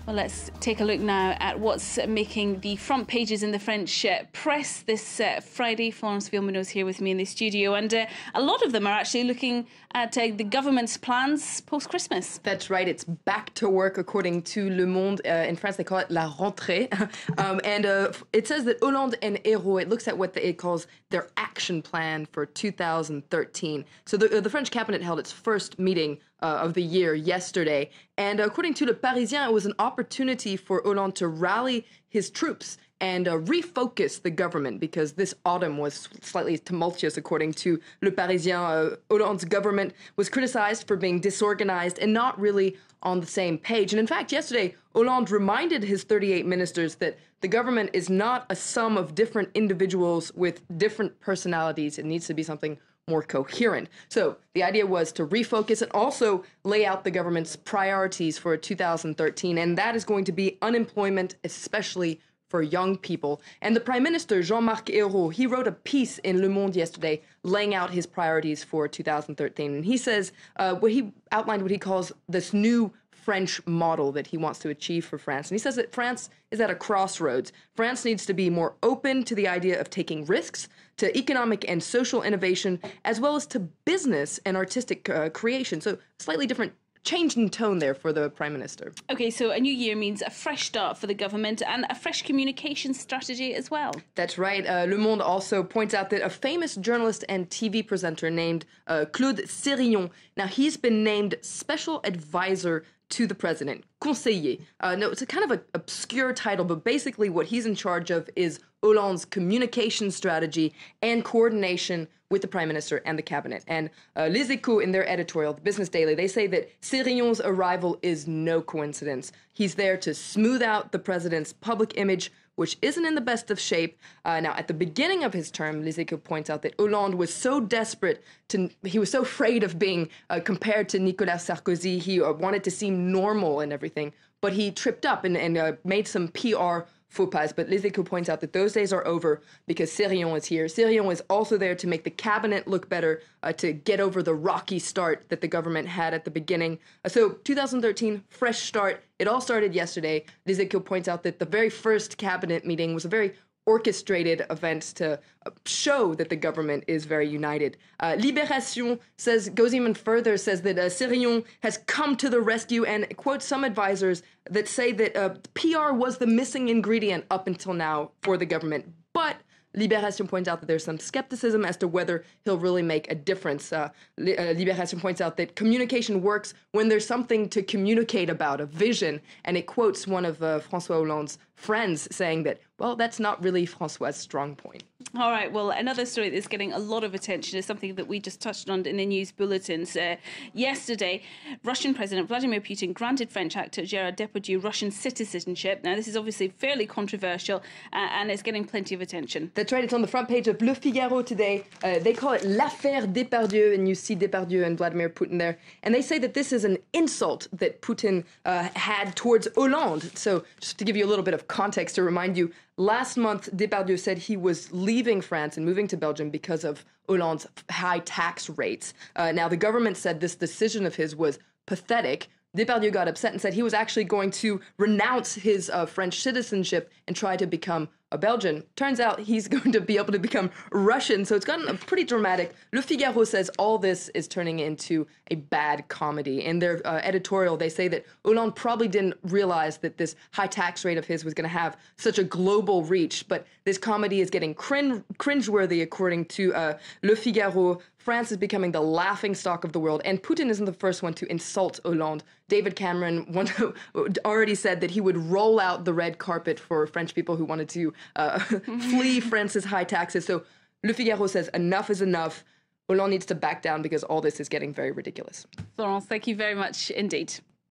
Well, let's take a look now at what's making the front pages in the French press this Friday. Florence Villemot is here with me in the studio, and a lot of them are actually looking at the government's plans post-Christmas. That's right. It's back to work, according to Le Monde. In France, they call it la rentrée. It says that Hollande and Ayrault, it looks at what it calls their action plan for 2013. So the French cabinet held its first meeting of the year yesterday. And according to Le Parisien, it was an opportunity for Hollande to rally his troops and refocus the government, because this autumn was slightly tumultuous, according to Le Parisien. Hollande's government was criticized for being disorganized and not really on the same page. And in fact, yesterday, Hollande reminded his 38 ministers that the government is not a sum of different individuals with different personalities. It needs to be something more coherent. So the idea was to refocus and also lay out the government's priorities for 2013, and that is going to be unemployment, especially for young people. And the Prime Minister, Jean-Marc Ayrault, he wrote a piece in Le Monde yesterday laying out his priorities for 2013. And he says, he outlined what he calls this new French model that he wants to achieve for France. And he says that France is at a crossroads. France needs to be more open to the idea of taking risks, to economic and social innovation, as well as to business and artistic creation. So slightly different change in tone there for the Prime Minister. Okay, so a new year means a fresh start for the government and a fresh communication strategy as well. That's right. Le Monde also points out that a famous journalist and TV presenter named Claude Sérillon, now he's been named special advisor to the president, conseiller. No, it's a kind of an obscure title, but basically what he's in charge of is Hollande's communication strategy and coordination with the Prime Minister and the cabinet. And Les Echos, in their editorial, the Business Daily, they say that Sérillon's arrival is no coincidence. He's there to smooth out the president's public image, which isn't in the best of shape. Now, at the beginning of his term, Les Echos points out that Hollande was so desperate he was so afraid of being compared to Nicolas Sarkozy. He wanted to seem normal and everything, but he tripped up and made some PR faux pas. But Les Echos points out that those days are over because Sérillon is here. Sérillon is also there to make the cabinet look better, to get over the rocky start that the government had at the beginning. So 2013, fresh start. It all started yesterday. Les Echos points out that the very first cabinet meeting was a very orchestrated event to show that the government is very united. Libération goes even further, says that Sérillon has come to the rescue and quotes some advisors that say that PR was the missing ingredient up until now for the government. But Libération points out that there's some skepticism as to whether he'll really make a difference. Libération points out that communication works when there's something to communicate about, a vision, and it quotes one of François Hollande's friends saying that, well, that's not really François' strong point. All right, well, another story that's getting a lot of attention is something that we just touched on in the news bulletins. Yesterday, Russian President Vladimir Putin granted French actor Gérard Depardieu Russian citizenship. Now, this is obviously fairly controversial and it's getting plenty of attention. That's right. It's on the front page of Le Figaro today. They call it l'affaire Depardieu, and you see Depardieu and Vladimir Putin there. And they say that this is an insult that Putin had towards Hollande. So just to give you a little bit of context to remind you, last month, Depardieu said he was leaving France and moving to Belgium because of Hollande's high tax rates. Now, the government said this decision of his was pathetic. Depardieu got upset and said he was actually going to renounce his French citizenship and try to become a Belgian. Turns out he's going to be able to become Russian, so it's gotten pretty dramatic. Le Figaro says all this is turning into a bad comedy. In their editorial, they say that Hollande probably didn't realize that this high tax rate of his was going to have such a global reach, but this comedy is getting cringeworthy, according to Le Figaro. France is becoming the laughingstock of the world, and Putin isn't the first one to insult Hollande. David Cameron already said that he would roll out the red carpet for French people who wanted to flee France's high taxes. So Le Figaro says enough is enough. Hollande needs to back down because all this is getting very ridiculous. Florence, thank you very much indeed.